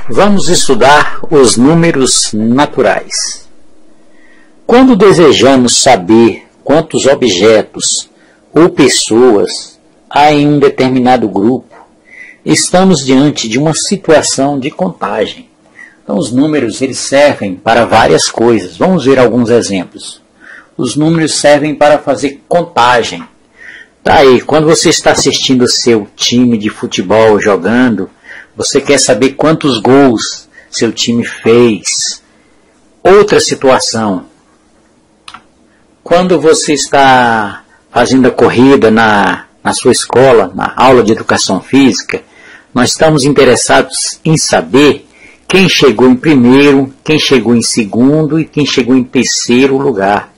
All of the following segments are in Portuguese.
Vamos estudar os números naturais. Quando desejamos saber quantos objetos ou pessoas há em um determinado grupo, estamos diante de uma situação de contagem. Então, os números eles servem para várias coisas. Vamos ver alguns exemplos. Os números servem para fazer contagem. Tá aí, quando você está assistindo o seu time de futebol jogando, você quer saber quantos gols seu time fez. Outra situação, quando você está fazendo a corrida na sua escola, na aula de educação física, nós estamos interessados em saber quem chegou em primeiro, quem chegou em segundo e quem chegou em terceiro lugar.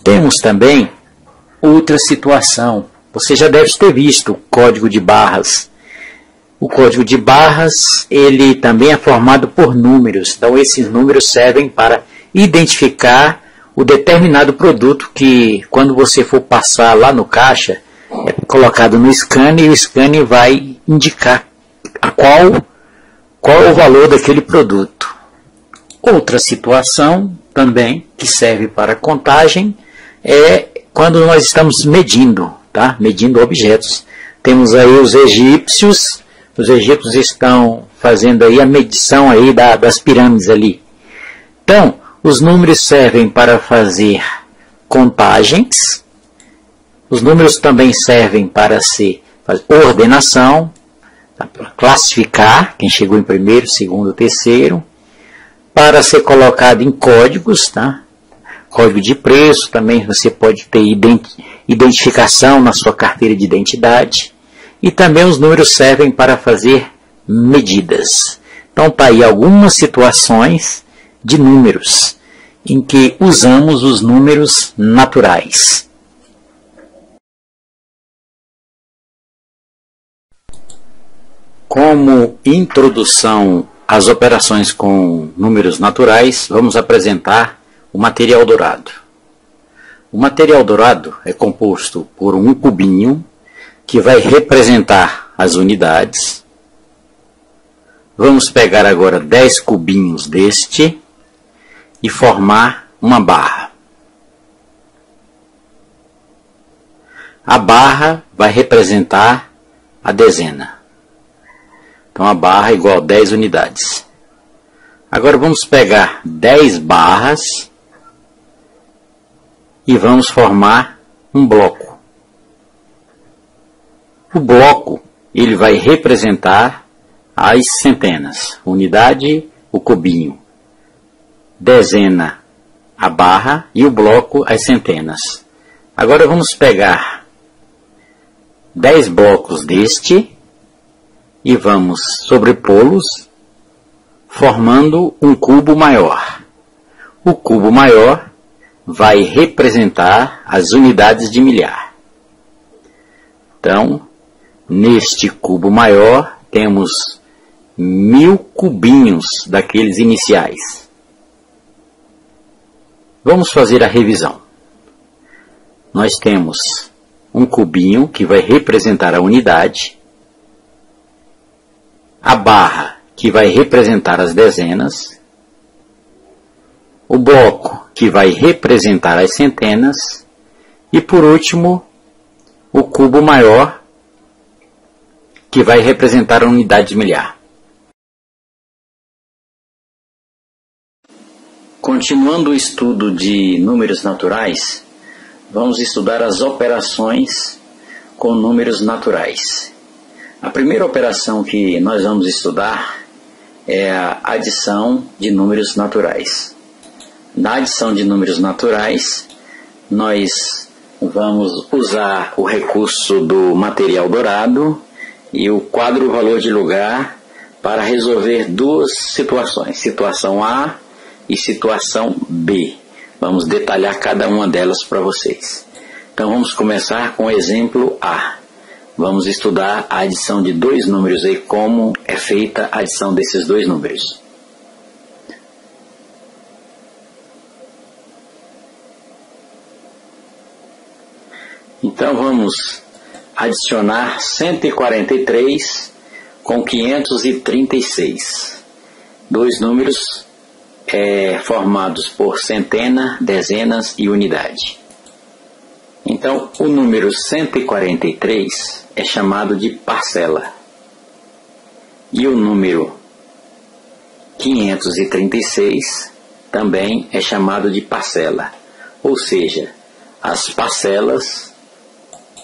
Temos também outra situação. Você já deve ter visto o código de barras. O código de barras, ele também é formado por números. Então, esses números servem para identificar o determinado produto que, quando você for passar lá no caixa, é colocado no scanner e o scanner vai indicar qual é o valor daquele produto. Outra situação também que serve para contagem é quando nós estamos medindo, tá? Medindo objetos. Temos aí os egípcios estão fazendo aí a medição aí das pirâmides ali. Então, os números servem para fazer contagens, os números também servem para fazer ordenação, tá? Para classificar quem chegou em primeiro, segundo, terceiro, para ser colocado em códigos, tá? Código de preço, também você pode ter identificação na sua carteira de identidade. E também os números servem para fazer medidas. Então, está aí algumas situações de números em que usamos os números naturais. Como introdução às operações com números naturais, vamos apresentar o material dourado. O material dourado é composto por um cubinho que vai representar as unidades. Vamos pegar agora 10 cubinhos deste e formar uma barra. A barra vai representar a dezena. Então a barra é igual a 10 unidades. Agora vamos pegar 10 barras e vamos formar um bloco. O bloco ele vai representar as centenas. Unidade, o cubinho. Dezena, a barra e o bloco, as centenas. Agora vamos pegar 10 blocos deste e vamos sobrepô-los, formando um cubo maior. O cubo maior vai representar as unidades de milhar. Então, neste cubo maior, temos 1000 cubinhos daqueles iniciais. Vamos fazer a revisão. Nós temos um cubinho que vai representar a unidade, a barra que vai representar as dezenas, o bloco que vai representar as centenas e, por último, o cubo maior que vai representar a unidade de milhar. Continuando o estudo de números naturais, vamos estudar as operações com números naturais. A primeira operação que nós vamos estudar é a adição de números naturais. Na adição de números naturais, nós vamos usar o recurso do material dourado e o quadro valor de lugar para resolver duas situações, situação A e situação B. Vamos detalhar cada uma delas para vocês. Então vamos começar com o exemplo A. Vamos estudar a adição de dois números e como é feita a adição desses dois números. Então vamos adicionar 143 com 536. Dois números formados por centena, dezenas e unidade. Então, o número 143 é chamado de parcela. E o número 536 também é chamado de parcela. Ou seja, as parcelas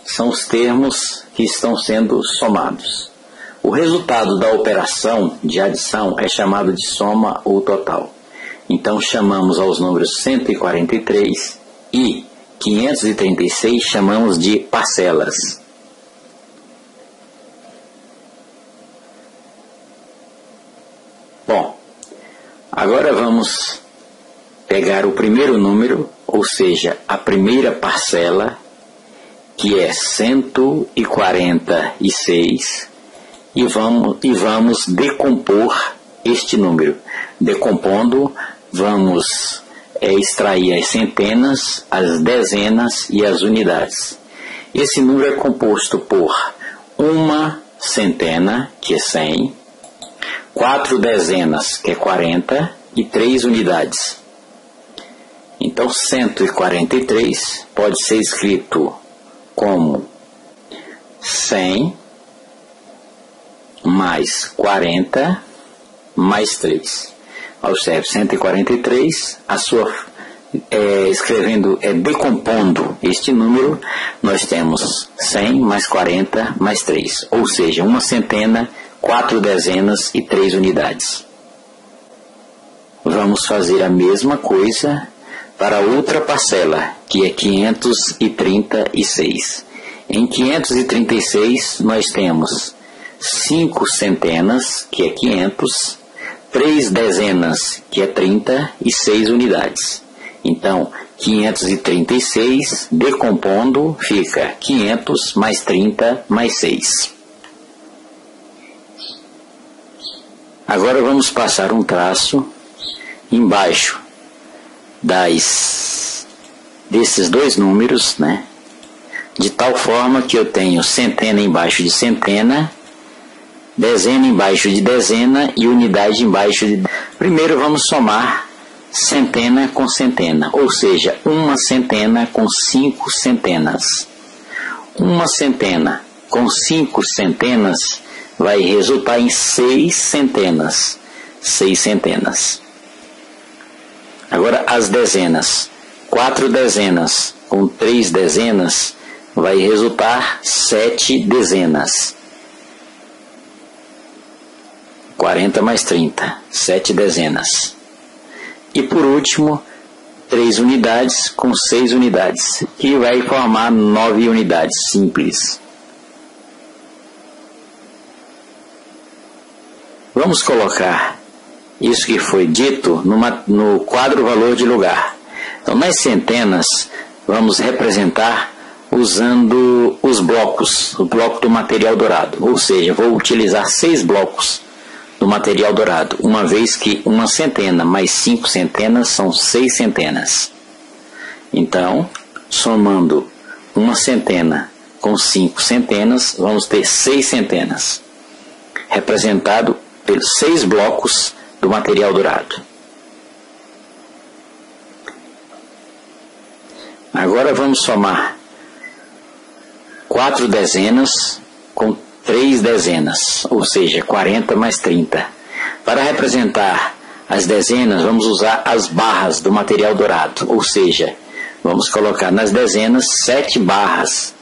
são os termos que estão sendo somados. O resultado da operação de adição é chamado de soma ou total. Então, chamamos aos números 143 e 536 chamamos de parcelas. Bom, agora vamos pegar o primeiro número, ou seja, a primeira parcela, que é 146, e vamos decompor este número. Decompondo, vamos extrair as centenas, as dezenas e as unidades. Esse número é composto por uma centena, que é 100, 4 dezenas, que é 40, e 3 unidades. Então, 143 pode ser escrito como 100 mais 40 mais 3. Observe, 143, decompondo este número, nós temos 100 mais 40 mais 3, ou seja, uma centena, 4 dezenas e 3 unidades. Vamos fazer a mesma coisa para outra parcela, que é 536. Em 536, nós temos 5 centenas, que é 500, 3 dezenas, que é 30, e 6 unidades. Então, 536, decompondo, fica 500 mais 30 mais 6. Agora vamos passar um traço embaixo desses dois números, né? De tal forma que eu tenho centena embaixo de centena, dezena embaixo de dezena e unidade embaixo de... Primeiro vamos somar centena com centena, ou seja, uma centena com 5 centenas. Uma centena com 5 centenas vai resultar em 6 centenas. 6 centenas. Agora as dezenas. 4 dezenas com 3 dezenas vai resultar 7 dezenas. 40 mais 30, 7 dezenas. E por último, 3 unidades com 6 unidades, que vai formar 9 unidades simples. Vamos colocar isso que foi dito no quadro valor de lugar. Então, nas centenas, vamos representar usando os blocos, o bloco do material dourado. Ou seja, vou utilizar 6 blocos do material dourado, uma vez que uma centena mais 5 centenas são 6 centenas. Então, somando uma centena com 5 centenas, vamos ter 6 centenas, representado pelos 6 blocos do material dourado. Agora vamos somar 4 dezenas com 3 dezenas, ou seja, 40 mais 30. Para representar as dezenas, vamos usar as barras do material dourado, ou seja, vamos colocar nas dezenas 7 barras.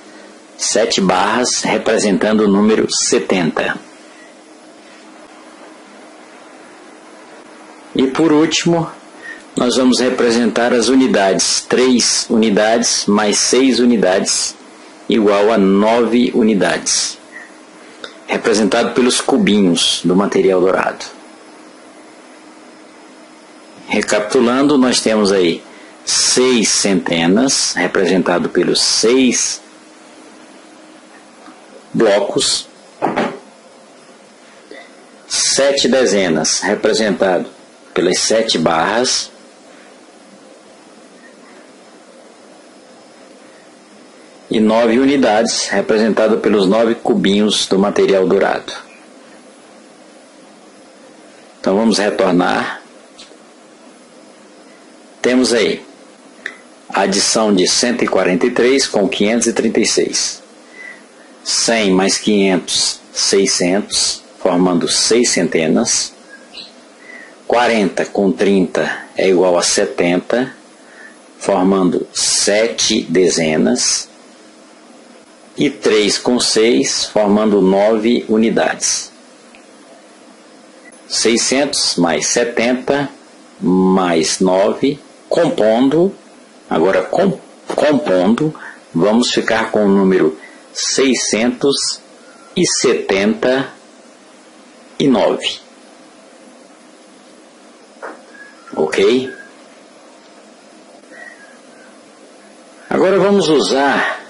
7 barras representando o número 70. E por último, nós vamos representar as unidades. 3 unidades mais 6 unidades igual a 9 unidades. Representado pelos cubinhos do material dourado. Recapitulando, nós temos aí 6 centenas, representado pelos 6 blocos. 7 dezenas, representado pelas 7 barras. E 9 unidades, representado pelos 9 cubinhos do material dourado. Então vamos retornar. Temos aí a adição de 143 com 536. 100 mais 500, 600, formando 6 centenas. 40 com 30 é igual a 70, formando 7 dezenas. E 3 com 6, formando 9 unidades. 600 mais 70 mais 9, compondo, agora compondo, vamos ficar com o número 679. Ok? Agora vamos usar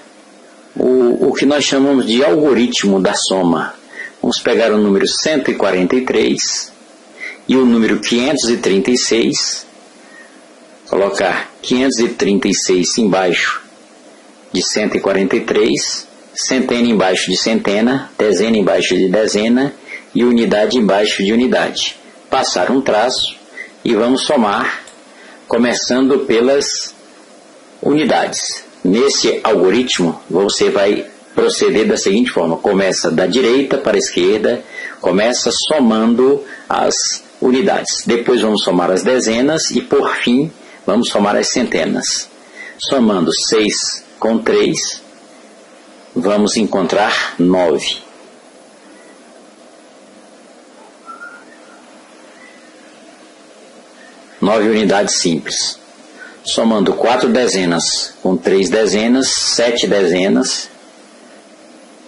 o que nós chamamos de algoritmo da soma. Vamos pegar o número 143 e o número 536, colocar 536 embaixo de 143, centena embaixo de centena, dezena embaixo de dezena e unidade embaixo de unidade. Passar um traço e vamos somar, começando pelas unidades. Nesse algoritmo, você vai proceder da seguinte forma: começa da direita para a esquerda, começa somando as unidades. Depois vamos somar as dezenas e, por fim, vamos somar as centenas. Somando 6 com 3, vamos encontrar 9. Nove unidades simples. Somando 4 dezenas com 3 dezenas, 7 dezenas.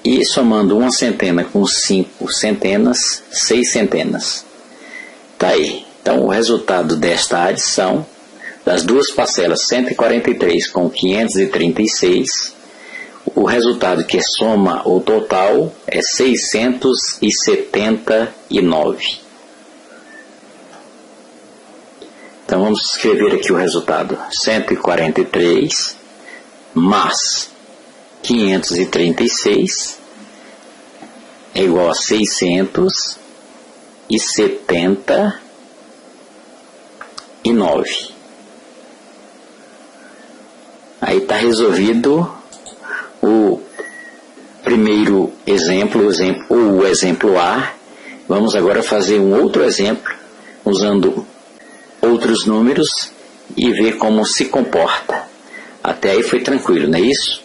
E somando uma centena com 5 centenas, 6 centenas. Tá aí. Então, o resultado desta adição, das duas parcelas 143 com 536, o resultado que soma o total é 679. Então, vamos escrever aqui o resultado. 143 mais 536 é igual a 679. Aí está resolvido o primeiro exemplo, o exemplo A. Vamos agora fazer um outro exemplo, usando outros números e ver como se comporta. Até aí foi tranquilo, não é isso?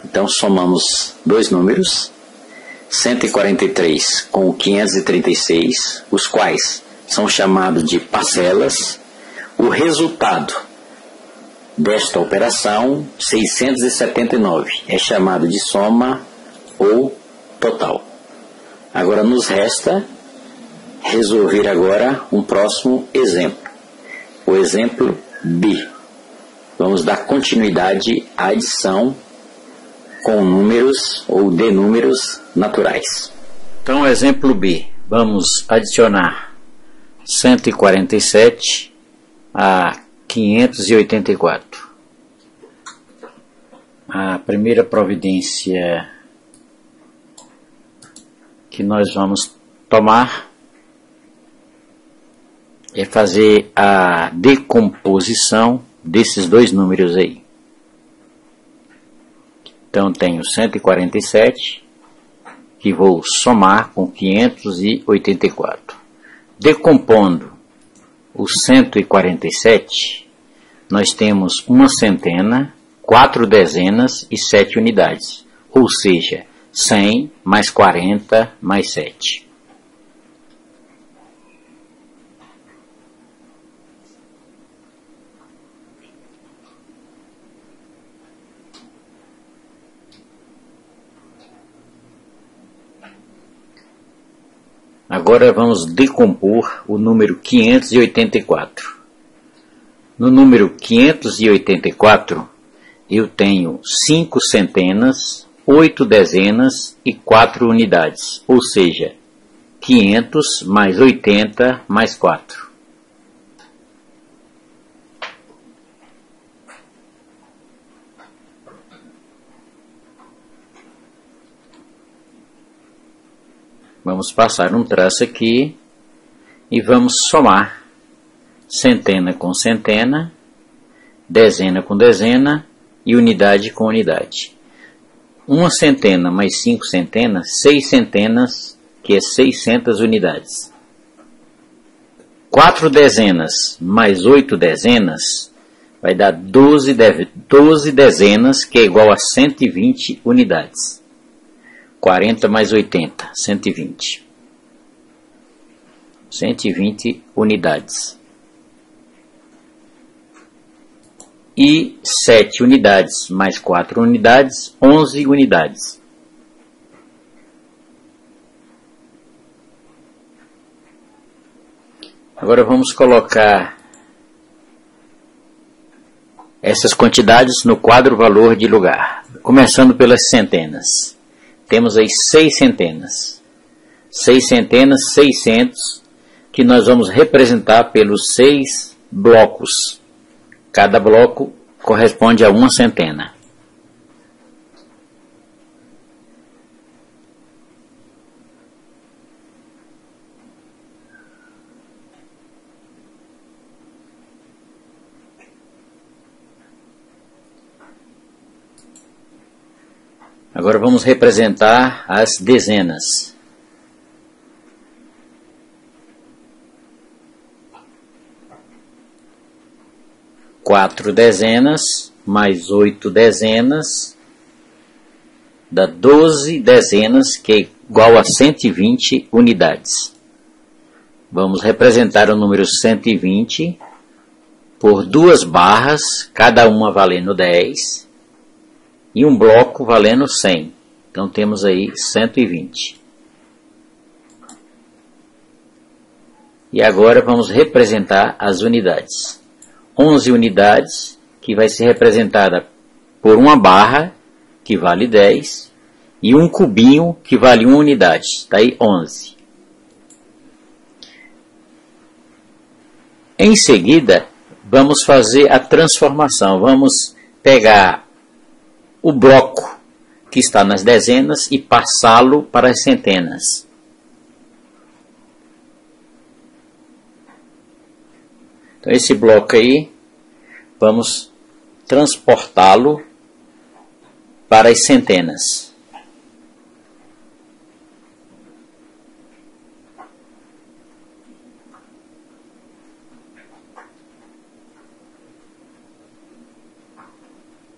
Então somamos dois números, 143 com 536, os quais são chamados de parcelas. O resultado desta operação, 679, é chamado de soma ou total. Agora nos resta resolver agora um próximo exemplo. O exemplo B. Vamos dar continuidade à adição com números ou de números naturais. Então, exemplo B. Vamos adicionar 147 a 584. A primeira providência que nós vamos tomar é fazer a decomposição desses dois números aí. Então, tenho 147, que vou somar com 584. Decompondo o 147, nós temos uma centena, 4 dezenas e 7 unidades. Ou seja, 100 mais 40 mais 7. Agora vamos decompor o número 584. No número 584, eu tenho 5 centenas, 8 dezenas e 4 unidades, ou seja, 500 mais 80 mais 4. Vamos passar um traço aqui e vamos somar centena com centena, dezena com dezena e unidade com unidade. Uma centena mais 5 centenas, 6 centenas, que é 600 unidades. 4 dezenas mais 8 dezenas vai dar 12 dezenas, que é igual a 120 unidades. 40 mais 80, 120. 120 unidades. E 7 unidades mais 4 unidades, 11 unidades. Agora vamos colocar essas quantidades no quadro valor de lugar. Começando pelas centenas. Temos aí 6 centenas. 6 centenas, 600, que nós vamos representar pelos 6 blocos. Cada bloco corresponde a uma centena. Agora vamos representar as dezenas. Quatro dezenas mais 8 dezenas dá 12 dezenas, que é igual a 120 unidades. Vamos representar o número 120 por 2 barras, cada uma valendo 10, e um bloco valendo 100. Então temos aí 120. E agora vamos representar as unidades. 11 unidades, que vai ser representada por uma barra, que vale 10, e um cubinho, que vale 1 unidade. Está aí 11. Em seguida, vamos fazer a transformação. Vamos pegar o bloco que está nas dezenas e passá-lo para as centenas. Então esse bloco aí, vamos transportá-lo para as centenas.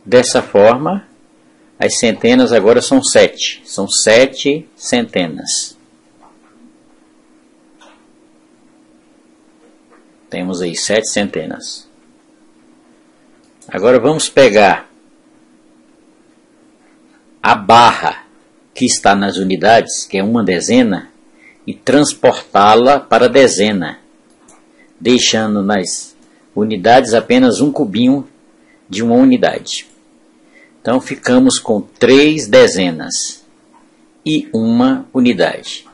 Dessa forma, as centenas agora são 7. São 7 centenas. Temos aí 7 centenas. Agora vamos pegar a barra que está nas unidades, que é uma dezena, e transportá-la para a dezena, deixando nas unidades apenas um cubinho de uma unidade. Então ficamos com 3 dezenas e uma unidade.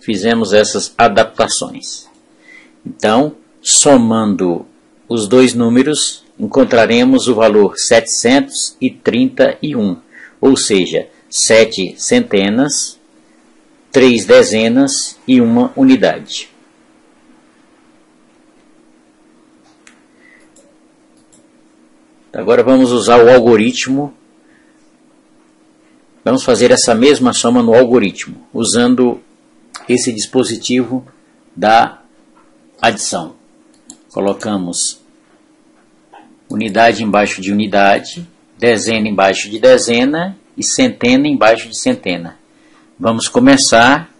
Fizemos essas adaptações. Então, somando os dois números, encontraremos o valor 731, ou seja, 7 centenas, 3 dezenas e uma unidade. Agora vamos usar o algoritmo. Vamos fazer essa mesma soma no algoritmo, usando esse dispositivo da adição. Colocamos unidade embaixo de unidade, dezena embaixo de dezena e centena embaixo de centena. Vamos começar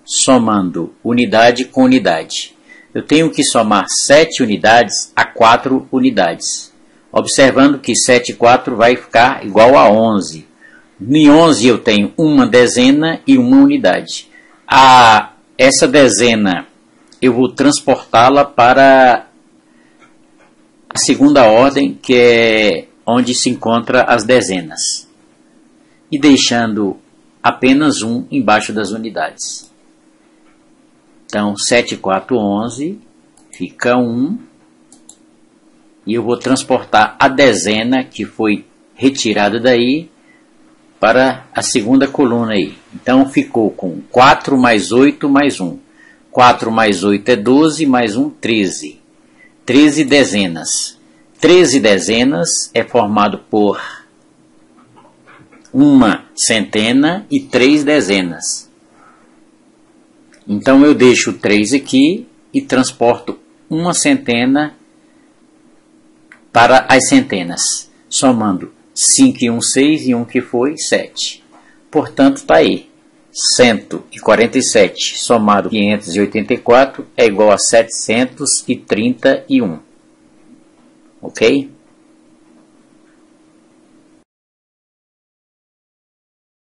somando unidade com unidade. Eu tenho que somar 7 unidades a 4 unidades. Observando que 7 e 4 vai ficar igual a 11. Em 11 eu tenho uma dezena e uma unidade. Essa dezena eu vou transportá-la para a segunda ordem, que é onde se encontram as dezenas. E deixando apenas um embaixo das unidades. Então 7 e 4, 11, fica 1. E eu vou transportar a dezena que foi retirada daí para a segunda coluna aí. Então ficou com 4 mais 8 mais 1. 4 mais 8 é 12, mais 1, 13. 13 dezenas. 13 dezenas é formado por uma centena e 3 dezenas. Então eu deixo 3 aqui e transporto uma centena para as centenas, somando 5 e 1, 6 e 1 que foi 7. Portanto, está aí. 147 somado 584 é igual a 731. Ok?